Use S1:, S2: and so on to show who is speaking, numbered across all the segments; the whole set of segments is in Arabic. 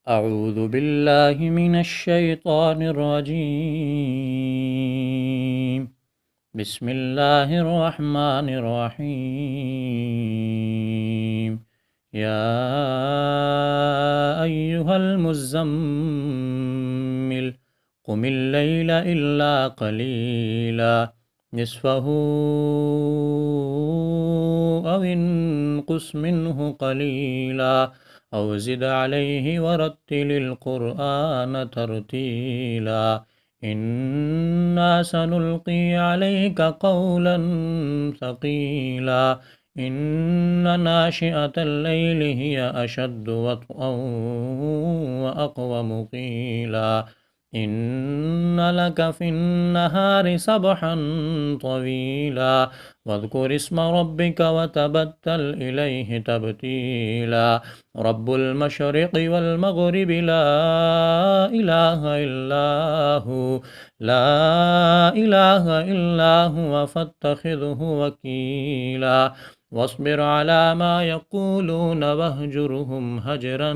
S1: أعوذ بالله من الشيطان الرجيم. بسم الله الرحمن الرحيم. يا أيها المزمل قم الليل إلا قليلا نصفه أو انقص منه قليلا أو زد عليه ورتل القرآن ترتيلا إنا سنلقي عليك قولا ثقيلا إن ناشئة الليل هي أشد وطئا وأقوم قيلا إن لك في النهار سبحا طويلا واذكر اسم ربك وتبتل إليه تبتيلا رب المشرق والمغرب لا إله إلا هو لا إله إلا هو فاتخذه وكيلا واصبر على ما يقولون واهجرهم هجرا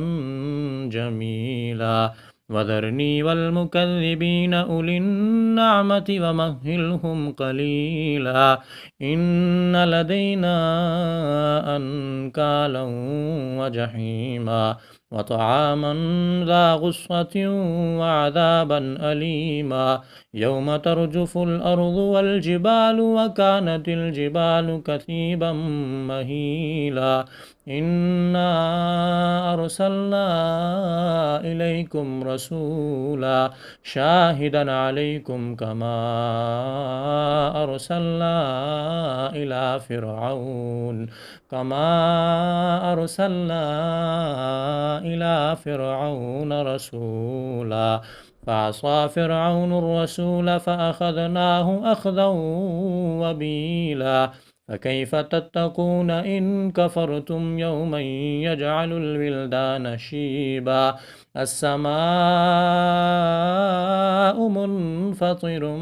S1: جميلا وذرني والمكذبين أولي النعمة ومهلهم قليلا إن لدينا أنكالا وجحيما وطعاما ذا غصة وعذابا أليما يوم ترجف الأرض والجبال وكانت الجبال كثيبا مهيلا إنا أرسلنا إليكم رسولا شاهدا عليكم كما أرسلنا إلى فرعون رسولا فعصى فرعون الرسول فأخذناه أخذا وبيلا فكيف تتقون إن كفرتم يوما يجعل الولدان شيبا السماء منفطر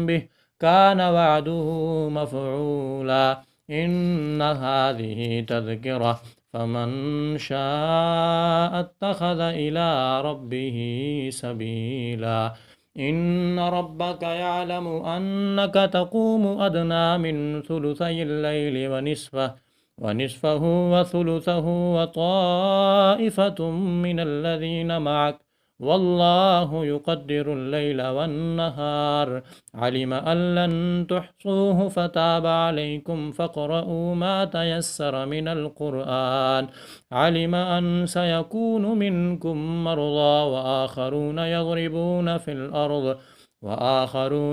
S1: به كان وعده مفعولا إن هذه تذكرة فمن شاء اتخذ إلى ربه سبيلا إن ربك يعلم أنك تقوم أدنى من ثلثي الليل ونصفه وثلثه وطائفة من الذين معك والله يقدر الليل والنهار علم أن لن تحصوه فتاب عليكم فاقرؤوا ما تيسر من القرآن علم أن سيكون منكم مرضى وآخرون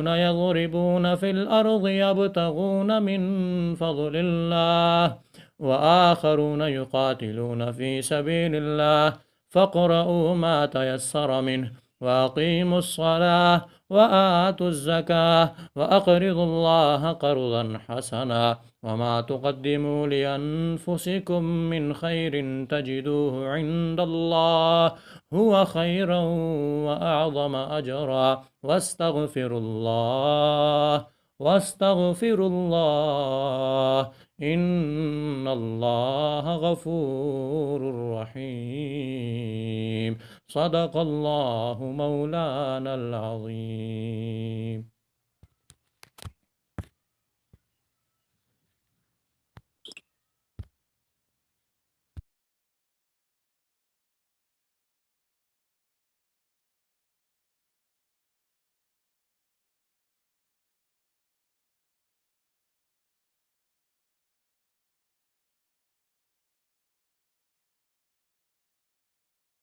S1: يضربون في الأرض يبتغون من فضل الله وآخرون يقاتلون في سبيل الله فاقرؤوا ما تيسر منه وأقيموا الصلاة وآتوا الزكاة وأقرضوا الله قرضا حسنا وما تقدموا لأنفسكم من خير تجدوه عند الله هو خيرا وأعظم أجرا واستغفروا الله إن الله غفور رحيم صدق الله مولانا العظيم.